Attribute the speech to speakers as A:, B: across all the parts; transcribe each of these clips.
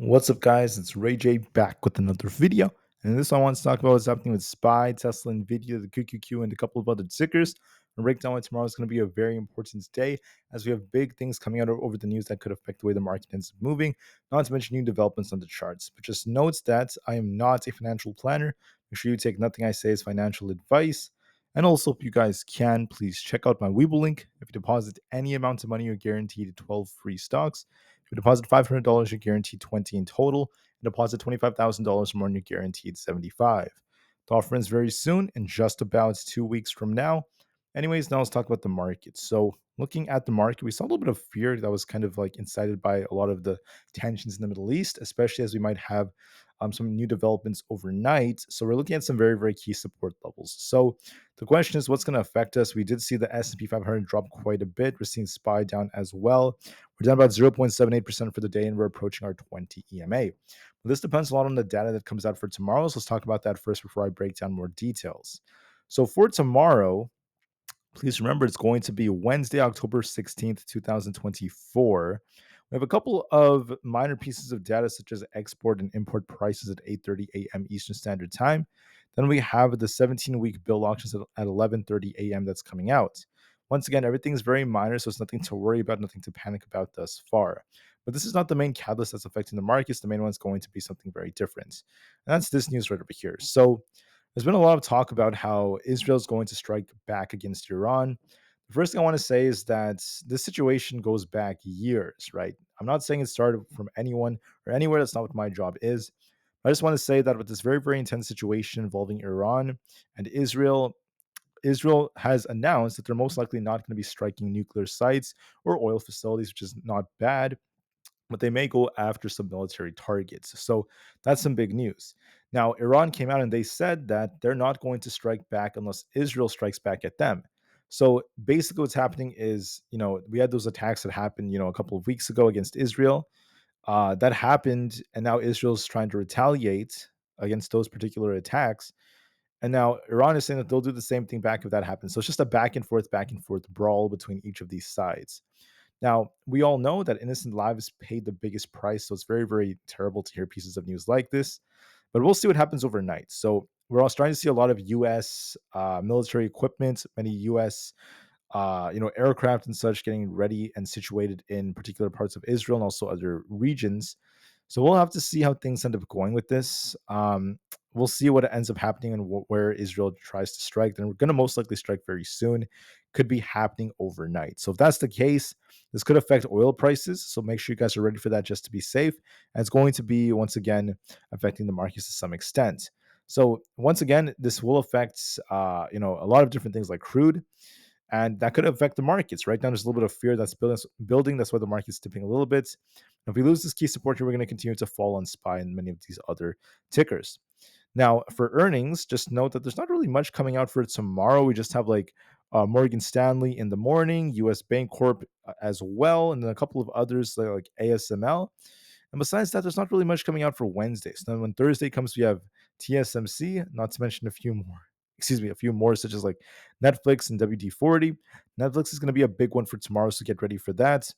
A: What's up, guys? It's Rey-Jay back with another video. And in this one, I want to talk about what's happening with SPY, Tesla, Nvda, the QQQ, and a couple of other tickers. And break down why tomorrow is going to be a very important day as we have big things coming out over the news that could affect the way the market ends up moving, not to mention new developments on the charts. But just note that I am not a financial planner. Make sure you take nothing I say as financial advice. And also, if you guys can, please check out my Webull link. If you deposit any amount of money, you're guaranteed 12 free stocks. If you deposit $500, you're guaranteed 20 in total. And deposit $25,000 more, and you're guaranteed 75. The offer ends very soon, in just about 2 weeks from now. Anyways, now let's talk about the market. So, looking at the market, we saw a little bit of fear that was kind of like incited by a lot of the tensions in the Middle East, especially as we might have some new developments overnight. So, we're looking at some very, very key support levels. So, the question is, what's going to affect us? We did see the S&P 500 drop quite a bit. We're seeing SPY down as well. We're down about 0.78% for the day, and we're approaching our 20 EMA. But this depends a lot on the data that comes out for tomorrow. So let's talk about that first before I break down more details. So for tomorrow, please remember it's going to be Wednesday, October 16th, 2024. We have a couple of minor pieces of data such as export and import prices at 8:30 a.m. Eastern Standard Time. Then we have the 17-week bill auctions at 11:30 a.m. that's coming out. Once again, everything's very minor, so it's nothing to worry about, nothing to panic about thus far. But this is not the main catalyst that's affecting the markets. The main one's going to be something very different. And that's this news right over here. So there's been a lot of talk about how Israel is going to strike back against Iran. The first thing I want to say is that this situation goes back years, right? I'm not saying it started from anyone or anywhere. That's not what my job is. I just want to say that with this very, very intense situation involving Iran and Israel, Israel has announced that they're most likely not going to be striking nuclear sites or oil facilities, which is not bad, but they may go after some military targets. So that's some big news. Now, Iran came out and they said that they're not going to strike back unless Israel strikes back at them. So basically, what's happening is, we had those attacks that happened, a couple of weeks ago against Israel. That happened, and now Israel's trying to retaliate against those particular attacks. And now Iran is saying that they'll do the same thing back if that happens. So it's just a back and forth brawl between each of these sides. Now, we all know that innocent lives paid the biggest price, so it's very, very terrible to hear pieces of news like this. But we'll see what happens overnight. So we're all starting to see a lot of U.S. Military equipment, many U.S. Aircraft and such getting ready and situated in particular parts of Israel and also other regions. So we'll have to see how things end up going with this. We'll see what ends up happening and where Israel tries to strike. Then we're going to most likely strike very soon. Could be happening overnight. So if that's the case, this could affect oil prices. So make sure you guys are ready for that just to be safe. And it's going to be, once again, affecting the markets to some extent. So once again, this will affect, a lot of different things like crude, and that could affect the markets. Right now, there's a little bit of fear that's building. That's why the market's dipping a little bit. If we lose this key support here, we're going to continue to fall on SPY and many of these other tickers. Now, for earnings, just note that there's not really much coming out for tomorrow. We just have like Morgan Stanley in the morning, US Bank Corp as well, and then a couple of others like ASML. And besides that, there's not really much coming out for Wednesday. So then when Thursday comes, we have TSMC, not to mention a few more, such as like Netflix and WD-40. Netflix is going to be a big one for tomorrow, so get ready for that.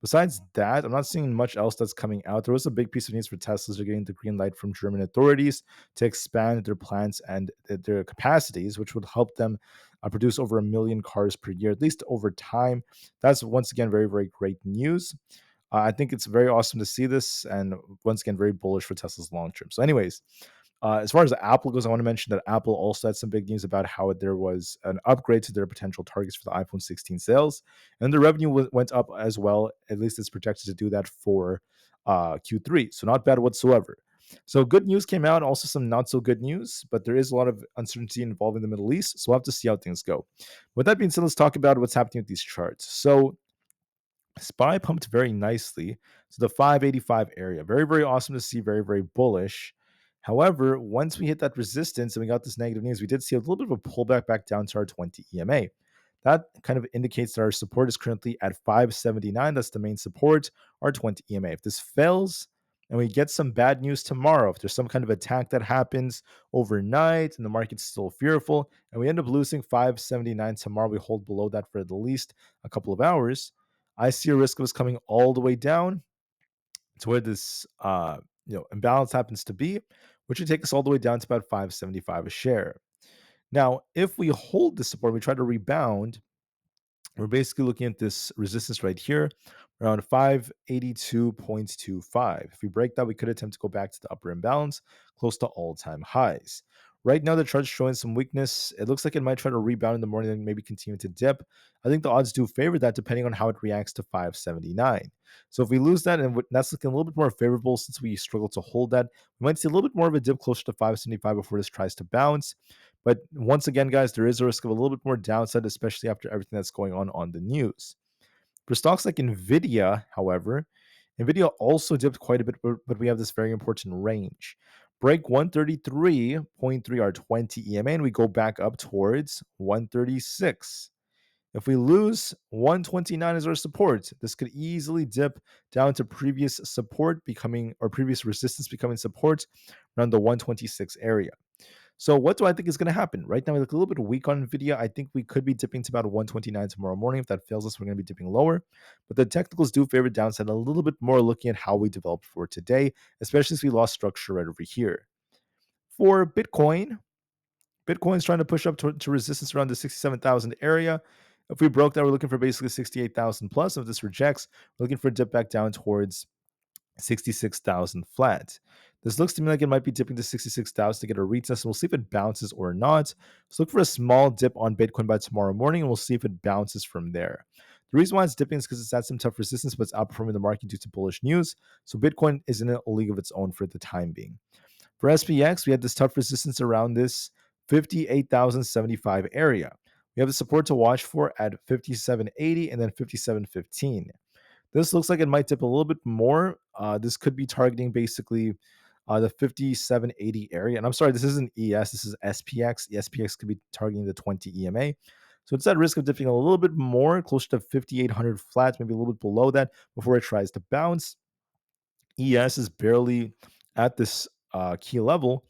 A: Besides that, I'm not seeing much else that's coming out. There was a big piece of news for Teslas. They're getting the green light from German authorities to expand their plants and their capacities, which would help them produce over 1 million cars per year, at least over time. That's once again very, very great news. I think it's very awesome to see this, and once again, very bullish for Tesla's long term. So, anyways, as far as Apple goes, I want to mention that Apple also had some big news about how there was an upgrade to their potential targets for the iPhone 16 sales, and the revenue went up as well. At least it's projected to do that for Q3. So not bad whatsoever. So good news came out, also some not so good news, but there is a lot of uncertainty involving the Middle East. So we'll have to see how things go. With that being said, let's talk about what's happening with these charts. So SPY pumped very nicely to the 585 area. Very, very awesome to see. Very, very bullish. However, once we hit that resistance and we got this negative news, we did see a little bit of a pullback back down to our 20 EMA. That kind of indicates that our support is currently at 579. That's the main support, our 20 EMA. If this fails and we get some bad news tomorrow, if there's some kind of attack that happens overnight and the market's still fearful and we end up losing 579 tomorrow, we hold below that for at least a couple of hours, I see a risk of us coming all the way down to where this imbalance happens to be, which would take us all the way down to about 575 a share. Now, if we hold this support, we try to rebound, we're basically looking at this resistance right here around 582.25. If we break that, we could attempt to go back to the upper imbalance close to all-time highs. Right now, the chart's showing some weakness. It looks like it might try to rebound in the morning and maybe continue to dip. I think the odds do favor that depending on how it reacts to 579. So if we lose that, and that's looking a little bit more favorable since we struggle to hold that, we might see a little bit more of a dip closer to 575 before this tries to bounce. But once again, guys, there is a risk of a little bit more downside, especially after everything that's going on the news. For stocks like Nvda, however, Nvda also dipped quite a bit, but we have this very important range. Break 133.3 our 20 EMA, and we go back up towards 136. If we lose 129 as our support, this could easily dip down to previous support becoming, or previous resistance becoming support around the 126 area. So what do I think is going to happen? Right now, we look a little bit weak on Nvidia. I think we could be dipping to about 129 tomorrow morning. If that fails us, we're going to be dipping lower. But the technicals do favor downside a little bit more, looking at how we developed for today, especially as we lost structure right over here. For Bitcoin, Bitcoin's trying to push up to resistance around the 67,000 area. If we broke that, we're looking for basically 68,000 plus. If this rejects, we're looking for a dip back down towards 66,000 flat. This looks to me like it might be dipping to 66,000 to get a retest. We'll see if it bounces or not. So look for a small dip on Bitcoin by tomorrow morning, and we'll see if it bounces from there. The reason why it's dipping is because it's at some tough resistance, but it's outperforming the market due to bullish news. So Bitcoin is in a league of its own for the time being. For SPX, we had this tough resistance around this 58,075 area. We have the support to watch for at 5780 and then 5715. This looks like it might dip a little bit more. This could be targeting basically the 5780 area. And I'm sorry, this isn't ES, this is SPX. The SPX could be targeting the 20 EMA. So it's at risk of dipping a little bit more, closer to 5800 flat, maybe a little bit below that before it tries to bounce. ES is barely at this key level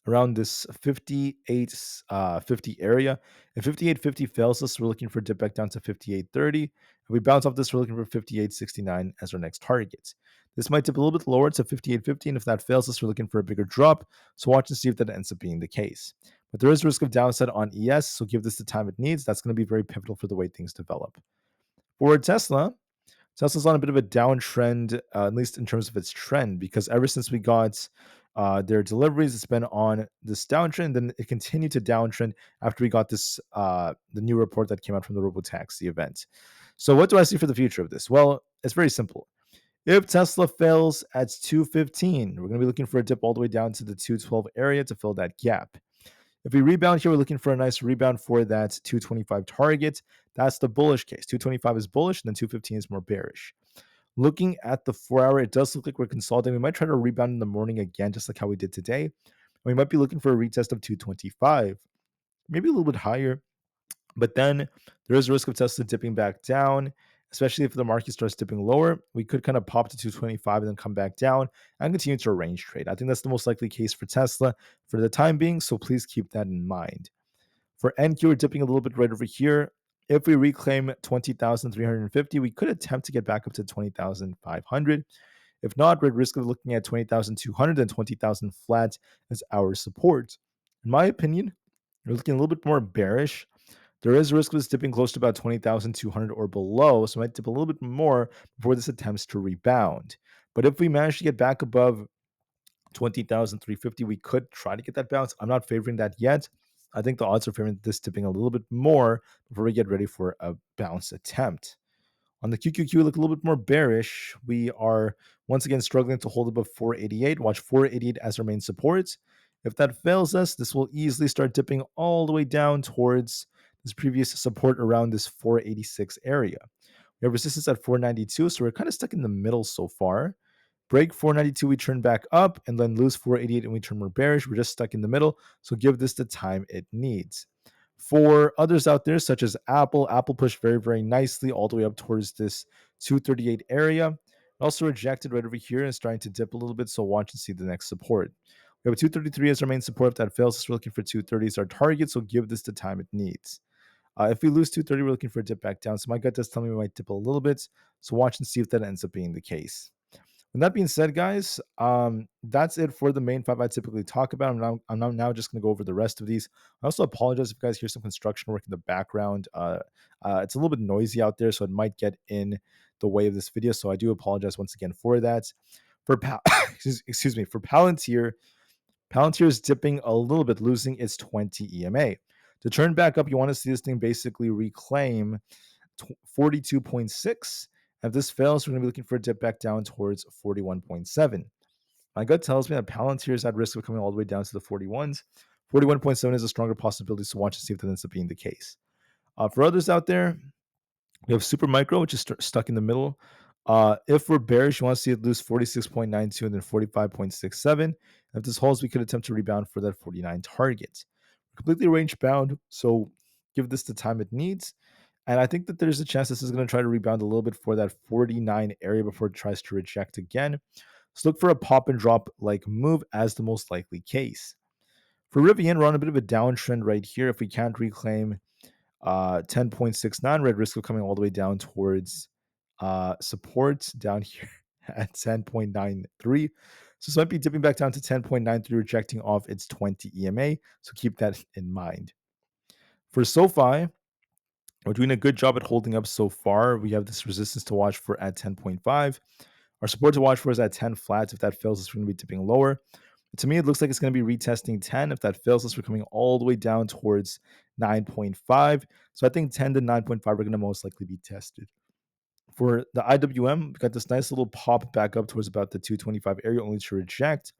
A: around this 58.50 area. If 58.50 fails us, we're looking for a dip back down to 58.30. If we bounce off this, we're looking for 58.69 as our next target. This might dip a little bit lower to 58.50, and if that fails us, we're looking for a bigger drop. So watch and see if that ends up being the case. But there is risk of downside on ES, so give this the time it needs. That's going to be very pivotal for the way things develop. For Tesla, Tesla's on a bit of a downtrend, at least in terms of its trend, because ever since we got their deliveries, it's been on this downtrend. Then it continued to downtrend after we got this the new report that came out from the RoboTaxi event. So what do I see for the future of this? Well, it's very simple. If Tesla fails at 215, we're going to be looking for a dip all the way down to the 212 area to fill that gap. If we rebound here, we're looking for a nice rebound for that 225 target. That's the bullish case. 225 is bullish, and then 215 is more bearish. Looking at the 4-hour, it does look like we're consolidating. We might try to rebound in the morning again, just like how we did today. We might be looking for a retest of 225, maybe a little bit higher. But then there is a risk of Tesla dipping back down, especially if the market starts dipping lower. We could kind of pop to 225 and then come back down and continue to range trade. I think that's the most likely case for Tesla for the time being, so please keep that in mind. For NQ, we're dipping a little bit right over here. If we reclaim 20,350, we could attempt to get back up to 20,500. If not, we're at risk of looking at 20,200 and 20,000 flat as our support. In my opinion, we're looking a little bit more bearish. There is a risk of this dipping close to about 20,200 or below, so it might dip a little bit more before this attempts to rebound. But if we manage to get back above 20,350, we could try to get that bounce. I'm not favoring that yet. I think the odds are favoring this dipping a little bit more before we get ready for a bounce attempt. On the QQQ, we look a little bit more bearish. We are once again struggling to hold above 488. Watch 488 as our main support. If that fails us, this will easily start dipping all the way down towards this previous support around this 486 area. We have resistance at 492, so we're kind of stuck in the middle so far. Break 492, we turn back up, and then lose 488 and we turn more bearish. We're just stuck in the middle, so give this the time it needs. For others out there, such as Aapl pushed very, very nicely all the way up towards this 238 area. It also rejected right over here and is starting to dip a little bit, so watch and see the next support. We have a 233 as our main support. If that fails, we're looking for 230 as our target, so give this the time it needs. If we lose 230, we're looking for a dip back down. So my gut does tell me we might dip a little bit, so watch and see if that ends up being the case. With that being said, guys, that's it for the main five I typically talk about. I'm now just going to go over the rest of these. I also apologize if you guys hear some construction work in the background. It's a little bit noisy out there, so it might get in the way of this video. So I do apologize once again for that. For excuse me, for Palantir is dipping a little bit, losing its 20 EMA. To turn back up, you want to see this thing basically reclaim 42.6. If this fails, we're going to be looking for a dip back down towards 41.7. My gut tells me that Palantir is at risk of coming all the way down to the 41s. 41.7 is a stronger possibility, so watch and see if that ends up being the case. For others out there, we have Supermicro, which is stuck in the middle. If we're bearish, you want to see it lose 46.92 and then 45.67. If this holds, we could attempt to rebound for that 49 target. We're completely range bound, so give this the time it needs. And I think that there's a chance this is going to try to rebound a little bit for that 49 area before it tries to reject again. So look for a pop and drop like move as the most likely case. For Rivian, we're on a bit of a downtrend right here. If we can't reclaim 10.69, red risk of coming all the way down towards support down here at 10.93. So this might be dipping back down to 10.93, rejecting off its 20 EMA. So keep that in mind. For SoFi, we're doing a good job at holding up so far. We have this resistance to watch for at 10.5. Our support to watch for is at 10 flats. If that fails, it's going to be dipping lower. To me, it looks like it's going to be retesting 10. If that fails, we're coming all the way down towards 9.5. So I think 10 to 9.5 are going to most likely be tested. For the IWM, we got this nice little pop back up towards about the 225 area, only to reject.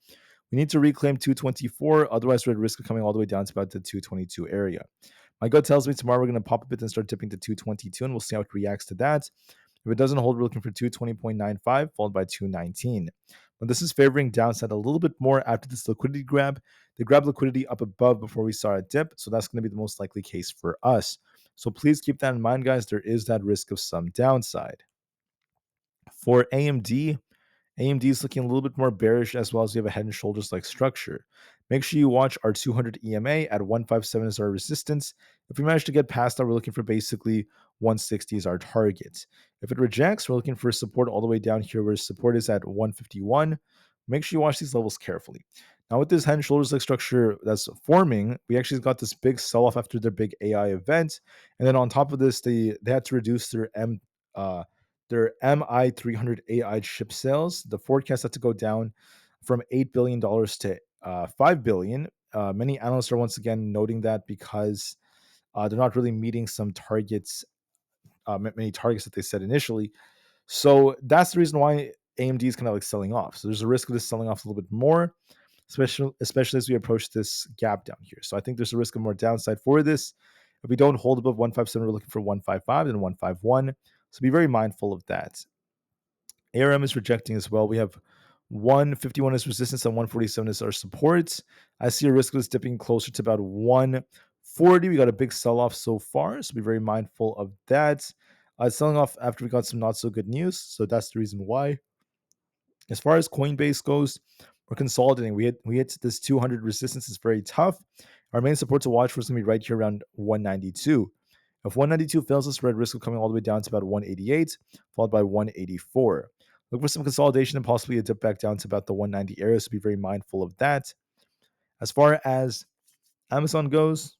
A: We need to reclaim 224. Otherwise, we're at risk of coming all the way down to about the 222 area. My gut tells me tomorrow we're going to pop a bit and start dipping to 222, and we'll see how it reacts to that. If it doesn't hold, we're looking for 220.95, followed by 219. But this is favoring downside a little bit more after this liquidity grab. They grab liquidity up above before we saw a dip, so that's going to be the most likely case for us. So please keep that in mind, guys. There is that risk of some downside. For AMD is looking a little bit more bearish, as well as we have a head and shoulders like structure. Make sure you watch our 200 EMA at 157 as our resistance. If we manage to get past that, we're looking for basically 160 as our target. If it rejects, we're looking for support all the way down here where support is at 151. Make sure you watch these levels carefully. Now, with this head and shoulders like structure that's forming, we actually got this big sell-off after their big AI event. And then on top of this, they had to reduce their MI300 AI chip sales. The forecast had to go down from $8 billion to $5 billion. Many analysts are once again noting that because they're not really meeting some targets, many targets that they set initially. So that's the reason why AMD is kind of like selling off. So there's a risk of this selling off a little bit more, especially as we approach this gap down here. So I think there's a risk of more downside for this. If we don't hold above 157, we're looking for 155 and 151. So be very mindful of that. ARM is rejecting as well. We have 151 as resistance and 147 as our supports. I see a risk of this dipping closer to about 140. We got a big sell-off so far, so be very mindful of that. Selling off after we got some not so good news, so that's the reason why. As far as Coinbase goes, we're consolidating. We hit this 200 resistance. It's very tough. Our main support to watch for is going to be right here around 192. If 192 fails us, we're at risk of coming all the way down to about 188, followed by 184. Look for some consolidation and possibly a dip back down to about the 190 area, so be very mindful of that. As far as Amazon goes,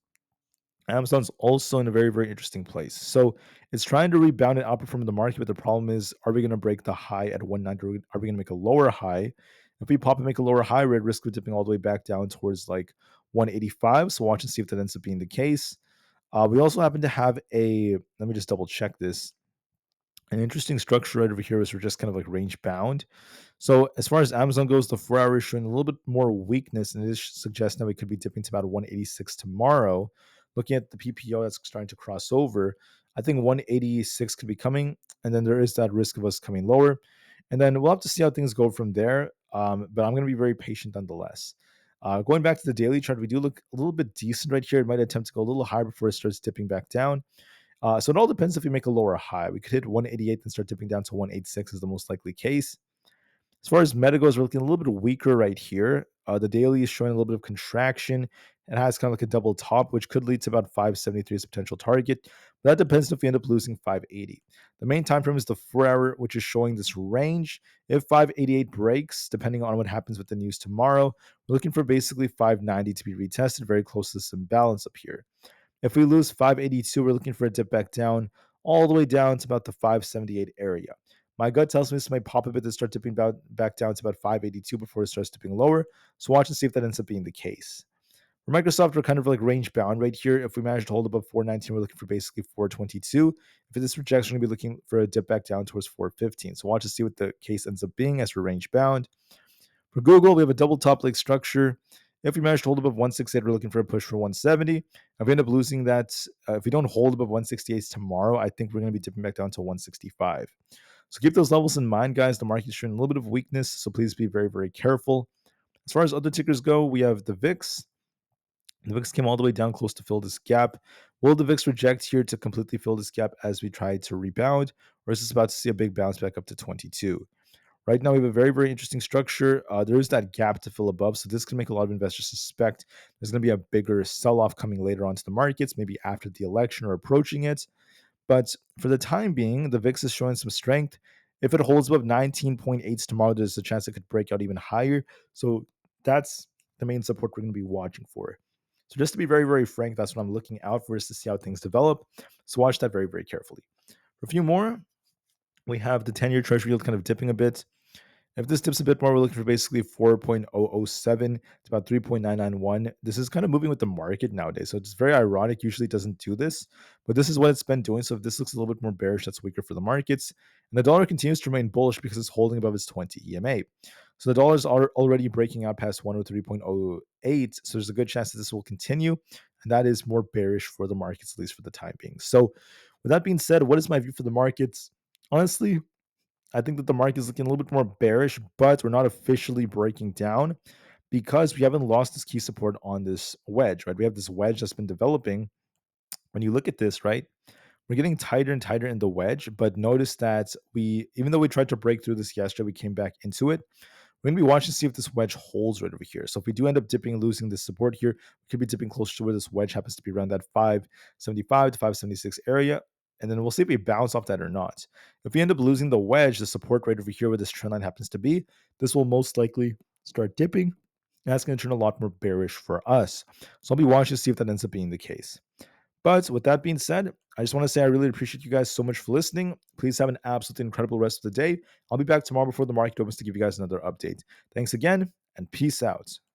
A: Amazon's also in a very, very interesting place. So it's trying to rebound and outperform the market, but the problem is, are we going to break the high at 190? Are we going to make a lower high? If we pop and make a lower high, we're at risk of dipping all the way back down towards like 185. So watch and see if that ends up being the case. We also happen to have let me just double check this. An interesting structure right over here is we're just kind of like range bound. So as far as Amazon goes, the 4 hour is showing a little bit more weakness, and it is suggesting that we could be dipping to about 186 tomorrow. Looking at the PPO that's starting to cross over, I think 186 could be coming, and then there is that risk of us coming lower. And then we'll have to see how things go from there. But I'm going to be very patient nonetheless. Going back to the daily chart, we do look a little bit decent right here. It might attempt to go a little higher before it starts dipping back down. So it all depends if we make a lower high. We could hit 188 and start dipping down to 186 is the most likely case. As far as Meta goes, we're looking a little bit weaker right here. The daily is showing a little bit of contraction, It has kind of like a double top, which could lead to about 573 as a potential target. But that depends if we end up losing 580. The main time frame is the 4 hour, which is showing this range. If 588 breaks, depending on what happens with the news tomorrow, we're looking for basically 590 to be retested, very close to this imbalance up here. If we lose 582, we're looking for a dip back down, all the way down to about the 578 area. My gut tells me this might pop a bit to start dipping back down to about 582 before it starts dipping lower. So watch and see if that ends up being the case. For Microsoft, we're kind of like range bound right here. If we manage to hold above 419, we're looking for basically 422. If this rejection, we're going to be looking for a dip back down towards 415. So watch to see what the case ends up being as we're range bound. For Google, we have a double top leg structure. If we manage to hold above 168, we're looking for a push for 170. If we end up losing that, if we don't hold above 168 tomorrow, I think we're going to be dipping back down to 165. So keep those levels in mind, guys. The market's showing a little bit of weakness, so please be very, very careful. As far as other tickers go, we have the VIX. The VIX came all the way down close to fill this gap. Will the VIX reject here to completely fill this gap as we try to rebound, or is this about to see a big bounce back up to 22? Right now, we have a very, very interesting structure. There is that gap to fill above, so this can make a lot of investors suspect there's going to be a bigger sell-off coming later onto the markets, maybe after the election or approaching it. But for the time being, the VIX is showing some strength. If it holds above 19.8 tomorrow, there's a chance it could break out even higher. So that's the main support we're going to be watching for. So just to be very, very frank, that's what I'm looking out for, is to see how things develop. So watch that very, very carefully. For a few more, we have the 10-year treasury yield kind of dipping a bit. If this dips a bit more, we're looking for basically 4.007 to about 3.991. This is kind of moving with the market nowadays. So it's very ironic. Usually it doesn't do this, but this is what it's been doing. So if this looks a little bit more bearish, that's weaker for the markets. And the dollar continues to remain bullish because it's holding above its 20 EMA. So the dollars are already breaking out past 103.08. So there's a good chance that this will continue. And that is more bearish for the markets, at least for the time being. So with that being said, what is my view for the markets? Honestly, I think that the market is looking a little bit more bearish, but we're not officially breaking down because we haven't lost this key support on this wedge, right? We have this wedge that's been developing. When you look at this, right, we're getting tighter and tighter in the wedge, but notice that even though we tried to break through this yesterday, we came back into it. We're going to be watching to see if this wedge holds right over here. So if we do end up dipping and losing this support here, we could be dipping closer to where this wedge happens to be around that 575 to 576 area. And then we'll see if we bounce off that or not. If we end up losing the wedge, the support right over here where this trend line happens to be, this will most likely start dipping. And that's going to turn a lot more bearish for us. So I'll be watching to see if that ends up being the case. But with that being said, I just want to say I really appreciate you guys so much for listening. Please have an absolutely incredible rest of the day. I'll be back tomorrow before the market opens to give you guys another update. Thanks again, and peace out.